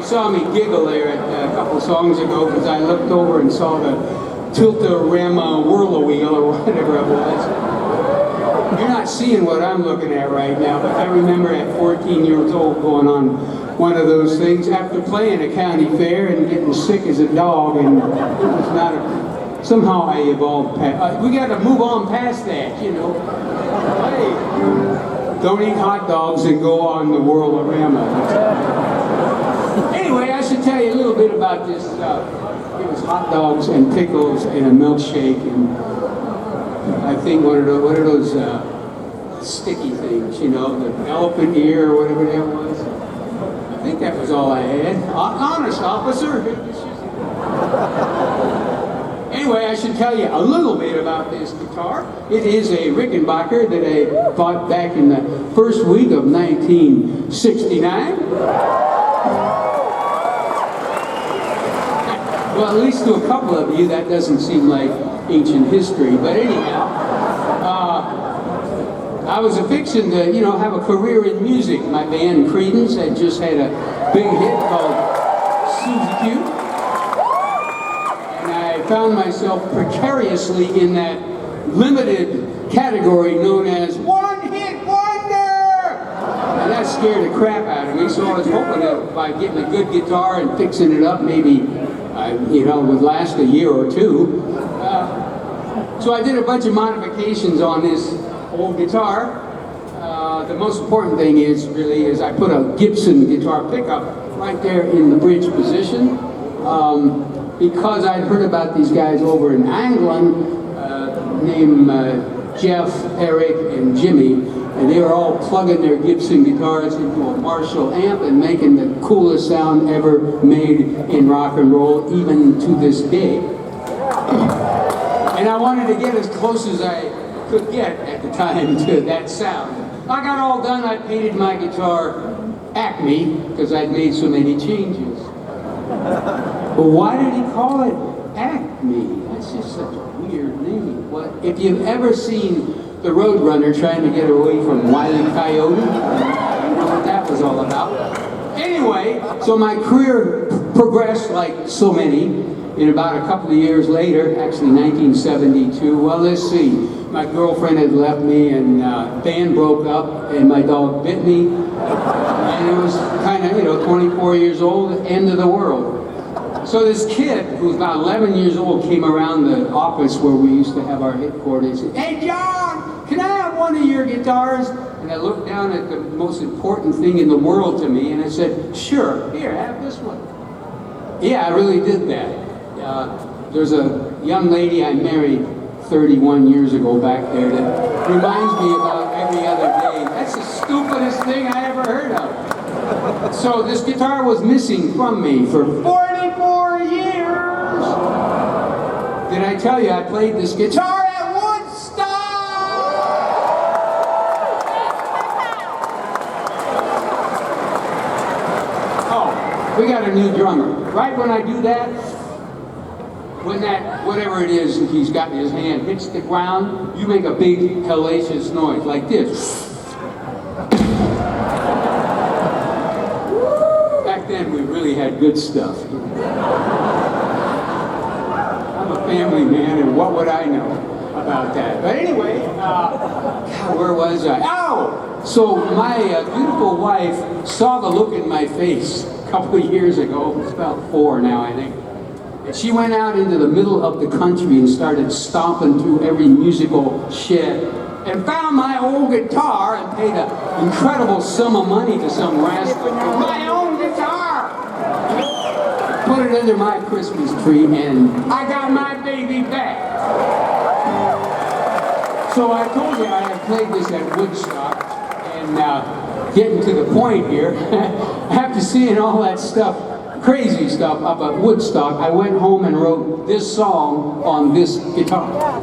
saw me giggle there a couple songs ago because I looked over and saw the Tilt-A-Rama Whirl-A-Wheel or whatever it was. You're not seeing what I'm looking at right now, but I remember at 14 years old going on one of those things after playing a county fair and getting sick as a dog, and it was not a... Somehow I evolved past... we got to move on past that, you know. Hey, don't eat hot dogs and go on the Whirl-A-Rama. Anyway, I should tell you a little bit about this stuff. It was hot dogs and pickles and a milkshake and I think what are those sticky things, you know, the elephant ear or whatever that was. I think that was all I had. Honest, officer. Anyway, I should tell you a little bit about this guitar. It is a Rickenbacker that I bought back in the first week of 1969. Well, at least to a couple of you, that doesn't seem like ancient history. But anyhow, I was affixing to, you know, have a career in music. My band Creedence had just had a big hit called Susie Q. And I found myself precariously in that limited category known as one-hit wonder! And that scared the crap out of me, so I was hoping that by getting a good guitar and fixing it up, maybe you know, it would last a year or two. So I did a bunch of modifications on this old guitar. The most important thing is I put a Gibson guitar pickup right there in the bridge position because I'd heard about these guys over in England named Jeff, Eric, and Jimmy. And they were all plugging their Gibson guitars into a Marshall amp and making the coolest sound ever made in rock and roll, even to this day. And I wanted to get as close as I could get at the time to that sound. I got all done, I painted my guitar Acme, because I'd made so many changes. But why did he call it Acme? That's just such a weird name. What, if you've ever seen the Roadrunner trying to get away from Wile E. Coyote, I don't know what that was all about. Anyway, so my career progressed like so many. And about a couple of years later, actually 1972, well, let's see, my girlfriend had left me and band broke up and my dog bit me. And it was kind of, you know, 24 years old, end of the world. So this kid, who was about 11 years old, came around the office where we used to have our headquarters and said, "Hey, John, can I have one of your guitars?" And I looked down at the most important thing in the world to me and I said, "Sure, here, have this one." Yeah, I really did that. There's a young lady I married 31 years ago back there that reminds me about every other day. That's the stupidest thing I ever heard of. So this guitar was missing from me for 44 years. Did I tell you I played this guitar at Woodstock? Oh, we got a new drummer. Right when I do that, when that, whatever it is he's got in his hand hits the ground, you make a big hellacious noise like this. Back then we really had good stuff. I'm a family man and what would I know about that? But anyway, God, where was I? Ow! So my beautiful wife saw the look in my face a couple of years ago. It's about 4 now, I think. And she went out into the middle of the country and started stomping through every musical shed and found my old guitar and paid an incredible sum of money to some rascal for my own guitar. Put it under my Christmas tree and I got my baby back. So I told you I had played this at Woodstock and getting to the point here, after seeing all that stuff, crazy stuff up at Woodstock, I went home and wrote this song on this guitar.